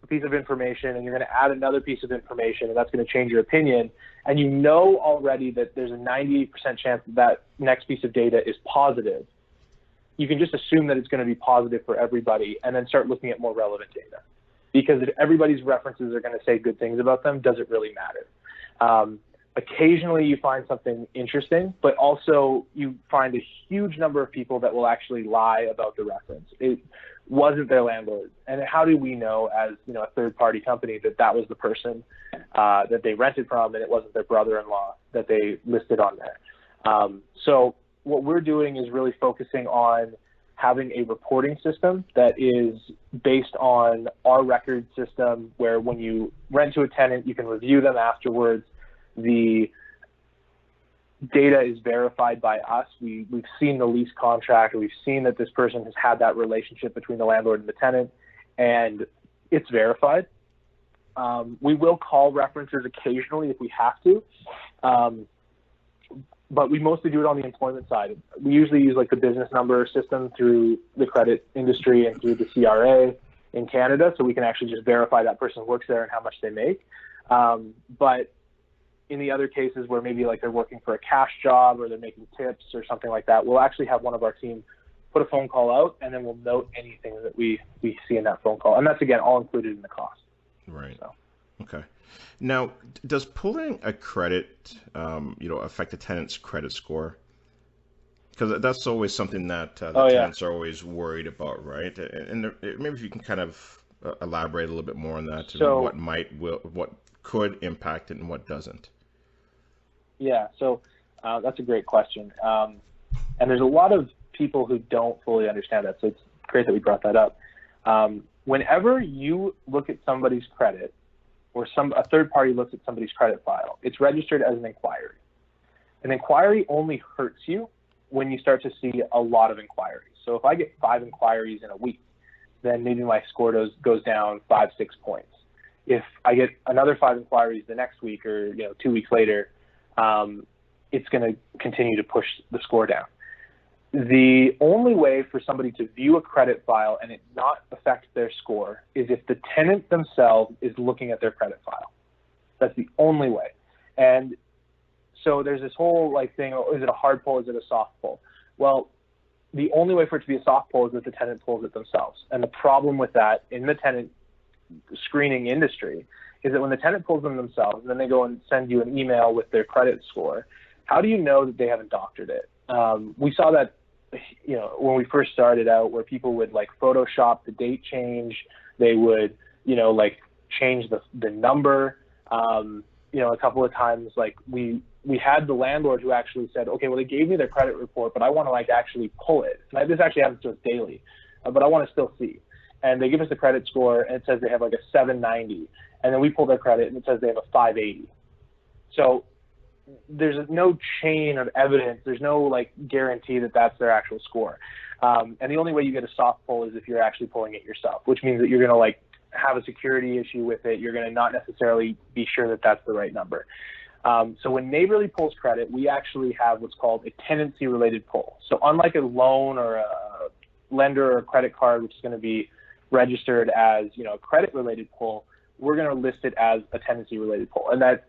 Speaker 2: a piece of information and you're going to add another piece of information and that's going to change your opinion, and you know already that there's a 98% chance that next piece of data is positive, you can just assume that it's going to be positive for everybody and then start looking at more relevant data. because if everybody's references are going to say good things about them, does it really matter? Occasionally you find something interesting, but also you find a huge number of people that will actually lie about the reference. It wasn't their landlord. And how do we know as, you know, a third-party company that that was the person that they rented from and it wasn't their brother-in-law that they listed on there? So what we're doing is really focusing on having a reporting system that is based on our record system, where when you rent to a tenant, you can review them afterwards. The data is verified by us. We've seen the lease contract, or we've seen that this person has had that relationship between the landlord and the tenant, and it's verified. We will call references occasionally if we have to, but we mostly do it on the employment side. We usually use like the business number system through the credit industry and through the CRA in Canada, so we can actually just verify that person works there and how much they make. But in the other cases where maybe like they're working for a cash job or they're making tips or something like that, we'll actually have one of our team put a phone call out, and then we'll note anything that we see in that phone call. And that's, again, all included in the cost.
Speaker 1: Right. So. Okay. Now, does pulling a credit, affect a tenant's credit score? Because that's always something that tenants are always worried about, right? And maybe if you can kind of elaborate a little bit more on that,
Speaker 2: so,
Speaker 1: what could impact it and what doesn't.
Speaker 2: Yeah, so that's a great question. And there's a lot of people who don't fully understand that, so it's great that we brought that up. Whenever you look at somebody's credit, or a third party looks at somebody's credit file, it's registered as an inquiry. An inquiry only hurts you when you start to see a lot of inquiries. So if I get 5 inquiries in a week, then maybe my score goes down 5-6 points. If I get another 5 inquiries the next week, or 2 weeks later, it's going to continue to push the score down. The only way for somebody to view a credit file and it not affect their score is if the tenant themselves is looking at their credit file. That's the only way. And so there's this whole thing, is it a hard pull, is it a soft pull? Well, the only way for it to be a soft pull is that the tenant pulls it themselves. And the problem with that in the tenant screening industry is that when the tenant pulls them themselves, and then they go and send you an email with their credit score, how do you know that they haven't doctored it? We saw that, when we first started out, where people would Photoshop the date change, they would, change the number. A couple of times, we had the landlord who actually said, okay, well, they gave me their credit report, but I want to actually pull it. And this actually happens to us daily, but I want to still see. And they give us the credit score, and it says they have a 790. And then we pull their credit, and it says they have a 580. So there's no chain of evidence. There's no guarantee that that's their actual score. And the only way you get a soft pull is if you're actually pulling it yourself, which means that you're going to have a security issue with it. You're going to not necessarily be sure that that's the right number. So when Neighbourly pulls credit, we actually have what's called a tenancy-related pull. So unlike a loan or a lender or a credit card, which is going to be registered as a credit-related pull, we're going to list it as a tenancy-related pull, and that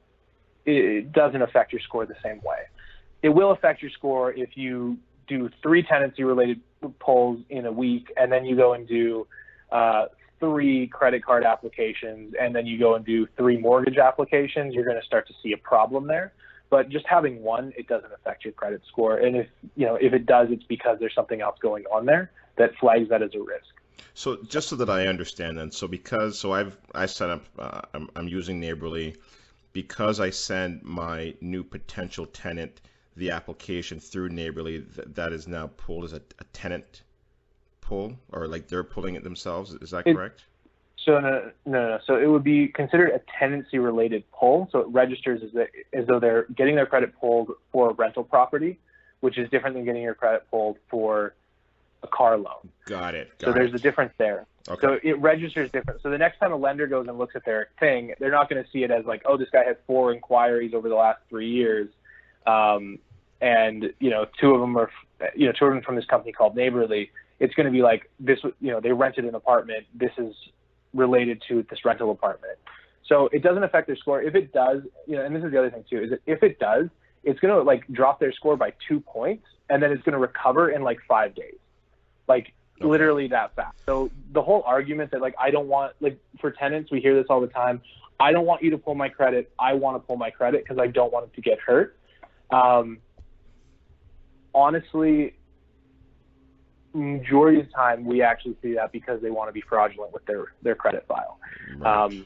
Speaker 2: it doesn't affect your score the same way. It will affect your score if you do 3 tenancy-related pulls in a week, and then you go and do 3 credit card applications, and then you go and do 3 mortgage applications. You're going to start to see a problem there. But just having 1, it doesn't affect your credit score. And if it does, it's because there's something else going on there that flags that as a risk.
Speaker 1: So just so that I understand then, I set up, I'm using Neighbourly because I send my new potential tenant the application through Neighbourly. That is now pulled as a tenant pull, or they're pulling it themselves. Is that correct?
Speaker 2: So no. So it would be considered a tenancy-related pull. So it registers as though they're getting their credit pulled for a rental property, which is different than getting your credit pulled for a car loan.
Speaker 1: Got it.
Speaker 2: So there's a difference there. Okay. So it registers different. So the next time a lender goes and looks at their thing, they're not going to see it as oh, this guy had 4 inquiries over the last 3 years, and 2 of them are from this company called Neighbourly. It's going to be this. They rented an apartment. This is related to this rental apartment. So it doesn't affect their score. If it does, and this is the other thing too, is that if it does, it's going to drop their score by 2 points, and then it's going to recover in 5 days. literally that fast. So the whole argument that like I don't want, like for tenants, we hear this all the time. I don't want you to pull my credit. I want to pull my credit because I don't want it to get hurt. Honestly, majority of the time we actually see that because they want to be fraudulent with their credit file.
Speaker 1: Right.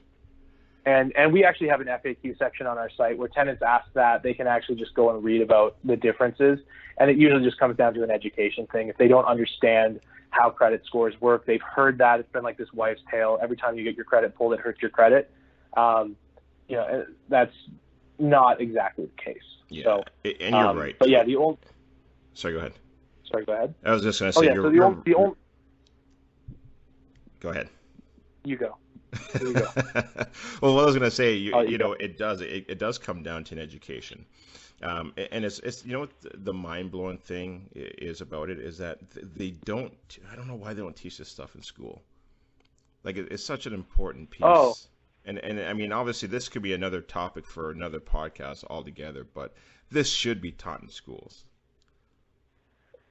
Speaker 2: And we actually have an FAQ section on our site where tenants ask that. They can actually just go and read about the differences. And it usually just comes down to an education thing. If they don't understand how credit scores work, they've heard that. It's been like this wives' tale. Every time you get your credit pulled, it hurts your credit. That's not exactly the case.
Speaker 1: Yeah,
Speaker 2: so,
Speaker 1: and you're right.
Speaker 2: But yeah, the old...
Speaker 1: Sorry, go ahead.
Speaker 2: Sorry, go ahead.
Speaker 1: I was just going to say... Go ahead.
Speaker 2: You go. There you go.
Speaker 1: Well, what I was going to say, it does come down to an education. And it's what the mind-blowing thing is about it is that I don't know why they don't teach this stuff in school. Like, it's such an important piece.
Speaker 2: Oh.
Speaker 1: And I mean, obviously, this could be another topic for another podcast altogether, but this should be taught in schools.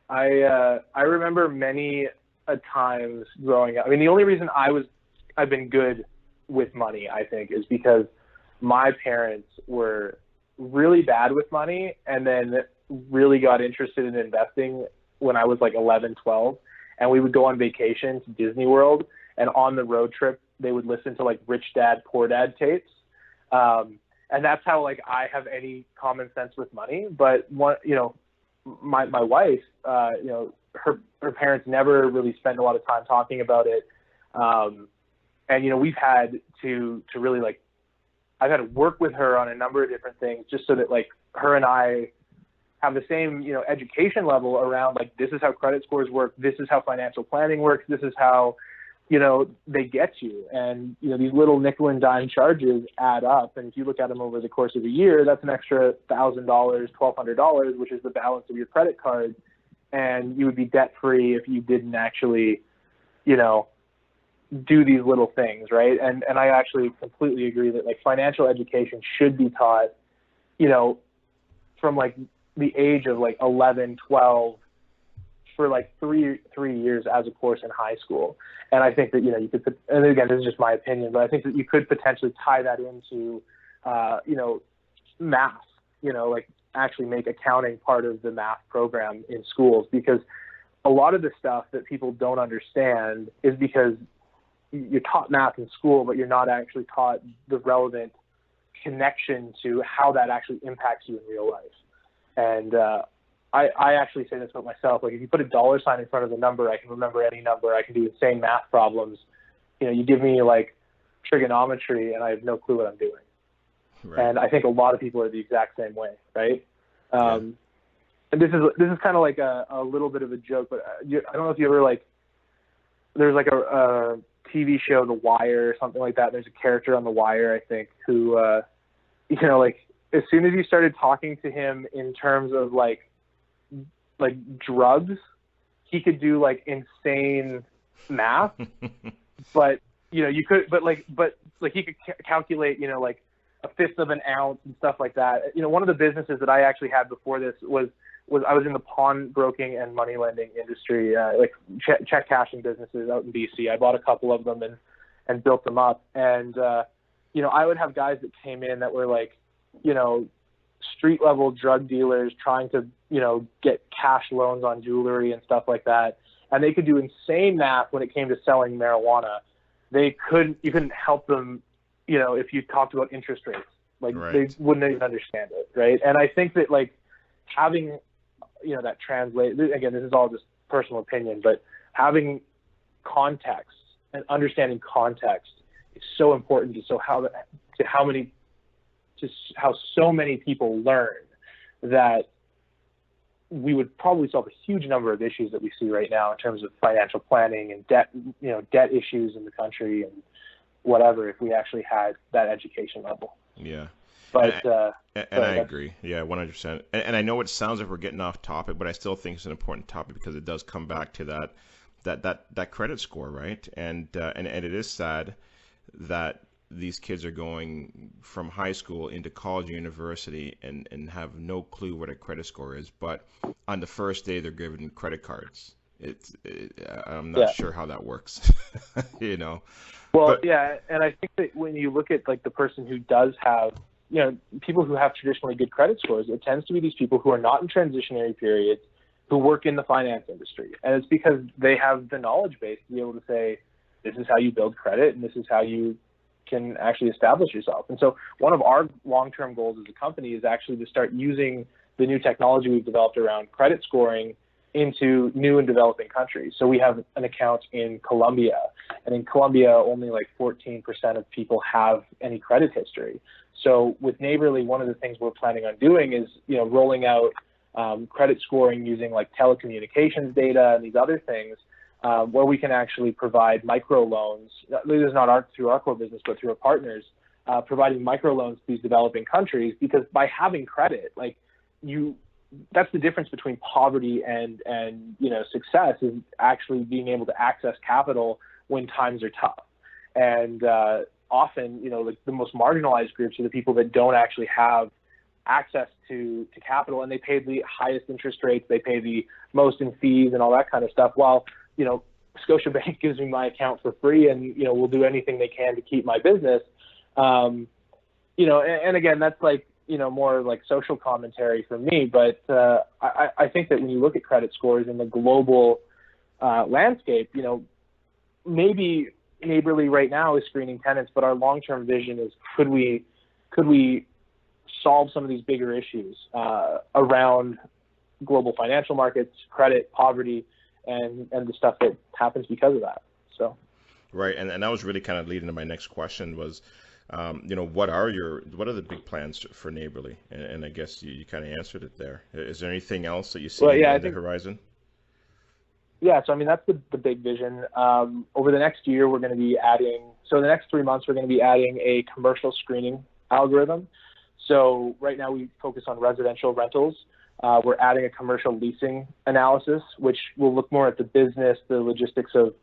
Speaker 2: I remember many times growing up. I mean, the only reason I've been good with money, I think, is because my parents were really bad with money and then really got interested in investing when I was like 11, 12. And we would go on vacation to Disney World, and on the road trip, they would listen to like Rich Dad, Poor Dad tapes. And that's how like I have any common sense with money. But my wife, her parents never really spent a lot of time talking about it. And we've had to really like, I've had to work with her on a number of different things just so that like her and I have the same, education level around like, this is how credit scores work. This is how financial planning works. This is how, they get you. And, these little nickel and dime charges add up. And if you look at them over the course of a year, that's an extra $1,000, $1,200, which is the balance of your credit card. And you would be debt free if you didn't actually, do these little things, right? And I actually completely agree that like financial education should be taught, from like the age of like 11, 12 for like three years as a course in high school. And I think that, you could, and again, this is just my opinion, but I think that you could potentially tie that into, math, like actually make accounting part of the math program in schools, because a lot of the stuff that people don't understand is because you're taught math in school, but you're not actually taught the relevant connection to how that actually impacts you in real life. And I actually say this about myself. Like, if you put a dollar sign in front of the number, I can remember any number. I can do insane math problems. You give me like trigonometry, and I have no clue what I'm doing. Right. And I think a lot of people are the exact same way, right? And this is kind of like a little bit of a joke, but I don't know if you ever like. There's like a TV show, The Wire, or something like that. There's a character on The Wire, I think, who, like as soon as you started talking to him in terms of like drugs, he could do like insane math, but he could calculate, like a fifth of an ounce and stuff like that. One of the businesses that I actually had before this was I was in the pawnbroking and money lending industry, like check cashing businesses out in BC. I bought a couple of them and built them up. And, I would have guys that came in that were like, street level drug dealers trying to, get cash loans on jewelry and stuff like that. And they could do insane math when it came to selling marijuana. You couldn't help them, if you talked about interest rates, like right. They wouldn't even understand it. Right. And I think that like having, that translate, again, this is all just personal opinion, but having context and understanding context is so important to how so many people learn, that we would probably solve a huge number of issues that we see right now in terms of financial planning and debt issues in the country and whatever, if we actually had that education level.
Speaker 1: Yeah.
Speaker 2: But
Speaker 1: I agree. Yeah, 100%. And I know it sounds like we're getting off topic, but I still think it's an important topic because it does come back to that credit score, right? And it is sad that these kids are going from high school into college or university and have no clue what a credit score is. But on the first day, they're given credit cards I'm not sure how that works, you know.
Speaker 2: Well,
Speaker 1: But
Speaker 2: yeah, and I think that when you look at like the person who does have, people who have traditionally good credit scores, it tends to be these people who are not in transitionary periods, who work in the finance industry. And it's because they have the knowledge base to be able to say, this is how you build credit and this is how you can actually establish yourself. And so one of our long-term goals as a company is actually to start using the new technology we've developed around credit scoring into new and developing countries. So we have an account in Colombia, and in Colombia, only like 14% of people have any credit history. So with Neighbourly, one of the things we're planning on doing is, rolling out credit scoring using like telecommunications data and these other things, where we can actually provide microloans. This is not through our core business, but through our partners, providing microloans to these developing countries, because by having credit, that's the difference between poverty and success, is actually being able to access capital when times are tough. And often, the most marginalized groups are the people that don't actually have access to capital, and they pay the highest interest rates, they pay the most in fees and all that kind of stuff. While, Scotiabank gives me my account for free and, will do anything they can to keep my business. And again, that's more like social commentary from me, but I think that when you look at credit scores in the global landscape, maybe Neighbourly right now is screening tenants, but our long-term vision is could we solve some of these bigger issues around global financial markets, credit, poverty, and the stuff that happens because of that. So
Speaker 1: right, and that was really kind of leading to my next question was, what are the big plans for Neighbourly? And I guess you kind of answered it there. Is there anything else that you see on the horizon?
Speaker 2: Yeah, so that's the big vision. Over the next year, we're going to be the next 3 months, we're going to be adding a commercial screening algorithm. So right now we focus on residential rentals. We're adding a commercial leasing analysis, which will look more at the business, the logistics of,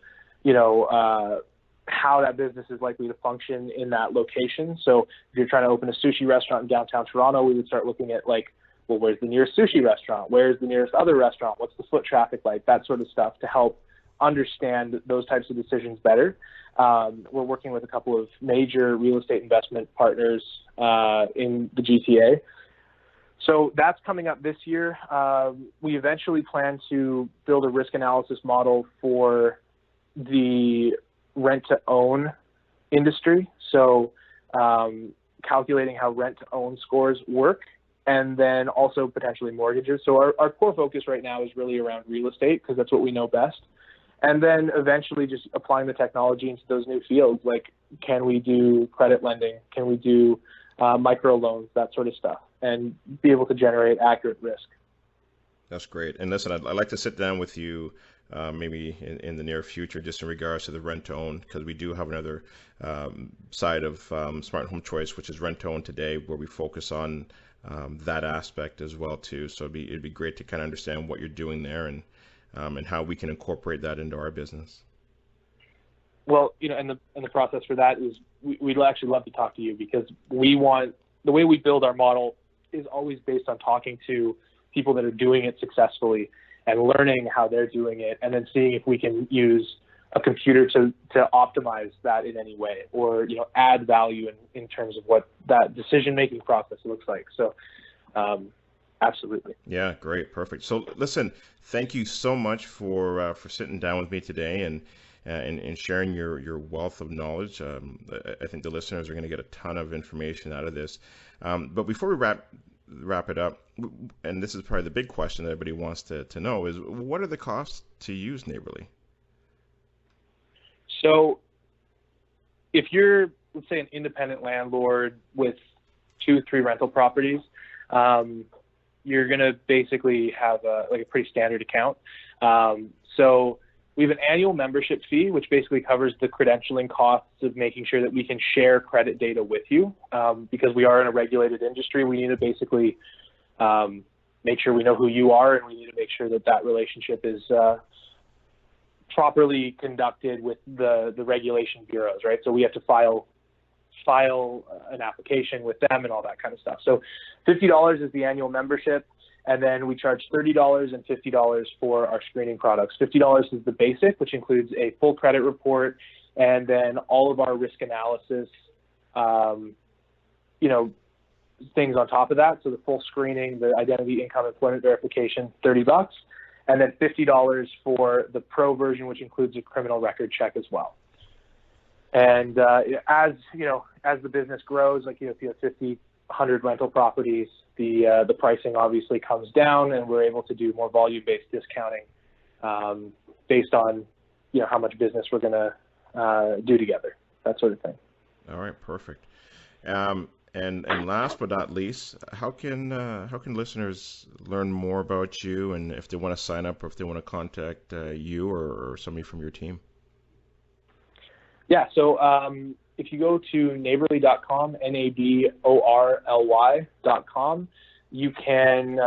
Speaker 2: how that business is likely to function in that location. So if you're trying to open a sushi restaurant in downtown Toronto, we would start looking at where's the nearest sushi restaurant? Where's the nearest other restaurant? What's the foot traffic like? That sort of stuff to help understand those types of decisions better. We're working with a couple of major real estate investment partners in the GTA. So that's coming up this year. We eventually plan to build a risk analysis model for the rent-to-own industry. So calculating how rent-to-own scores work, and then also potentially mortgages. So our core focus right now is really around real estate, because that's what we know best. And then eventually just applying the technology into those new fields, like can we do credit lending? Can we do micro loans, that sort of stuff, and be able to generate accurate risk.
Speaker 1: That's great. And listen, I'd like to sit down with you maybe in the near future, just in regards to the rent-to-own, because we do have another side of Smart Home Choice, which is rent-to-own today, where we focus on that aspect as well too. So it'd be great to kind of understand what you're doing there and how we can incorporate that into our business.
Speaker 2: Well, and the process for that is we'd actually love to talk to you, because the way we build our model is always based on talking to people that are doing it successfully and learning how they're doing it, and then seeing if we can use a computer to optimize that in any way, or add value in terms of what that decision-making process looks like. So absolutely.
Speaker 1: Yeah, great, perfect. So listen, thank you so much for sitting down with me today and sharing your wealth of knowledge. I think the listeners are going to get a ton of information out of this. But before we wrap it up, and this is probably the big question that everybody wants to know, is what are the costs to use Neighbourly?
Speaker 2: So if you're, let's say, an independent landlord with 2-3 rental properties, you're going to basically have a pretty standard account. So we have an annual membership fee, which basically covers the credentialing costs of making sure that we can share credit data with you. Because we are in a regulated industry, we need to basically make sure we know who you are, and we need to make sure that relationship is properly conducted with the regulation bureaus, right? So we have to file an application with them and all that kind of stuff. So $50 is the annual membership. And then we charge $30 and $50 for our screening products. $50 is the basic, which includes a full credit report and then all of our risk analysis, things on top of that. So the full screening, the identity, income, employment verification, $30. And then $50 for the pro version, which includes a criminal record check as well. And as the business grows, like if you have 50, 100 rental properties, the pricing obviously comes down, and we're able to do more volume-based discounting based on how much business we're going to do together, that sort of thing.
Speaker 1: All right, perfect. And last but not least, how can listeners learn more about you, and if they want to sign up or if they want to contact you or somebody from your team?
Speaker 2: Yeah, so if you go to Neighbourly.com, Naborly.com, you can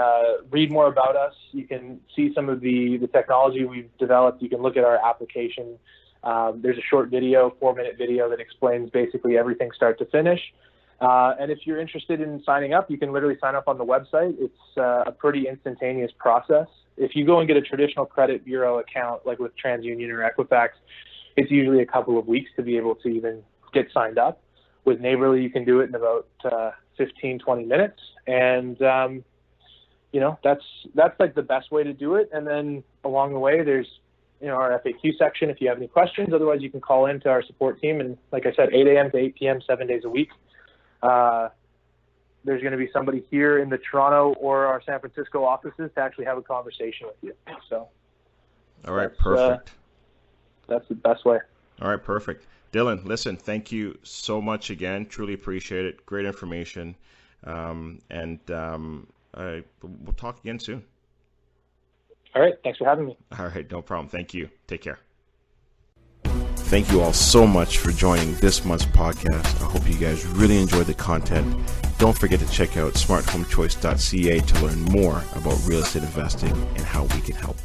Speaker 2: read more about us. You can see some of the technology we've developed. You can look at our application. There's a short video, 4-minute video that explains basically everything start to finish. And if you're interested in signing up, you can literally sign up on the website. It's a pretty instantaneous process. If you go and get a traditional credit bureau account, like with TransUnion or Equifax, it's usually a couple of weeks to be able to even get signed up. With Neighbourly, you can do it in about 15, 20 minutes. And, that's like the best way to do it. And then along the way, there's, our FAQ section if you have any questions. Otherwise, you can call into our support team. And like I said, 8 a.m. to 8 p.m., 7 days a week. There's going to be somebody here in the Toronto or our San Francisco offices to actually have a conversation with you. So,
Speaker 1: all right, perfect.
Speaker 2: That's the best way.
Speaker 1: All right, perfect. Dylan, listen, thank you so much again. Truly appreciate it. Great information. We'll talk again soon.
Speaker 2: All right. Thanks for having me.
Speaker 1: All right. No problem. Thank you. Take care. Thank you all so much for joining this month's podcast. I hope you guys really enjoyed the content. Don't forget to check out smarthomechoice.ca to learn more about real estate investing and how we can help.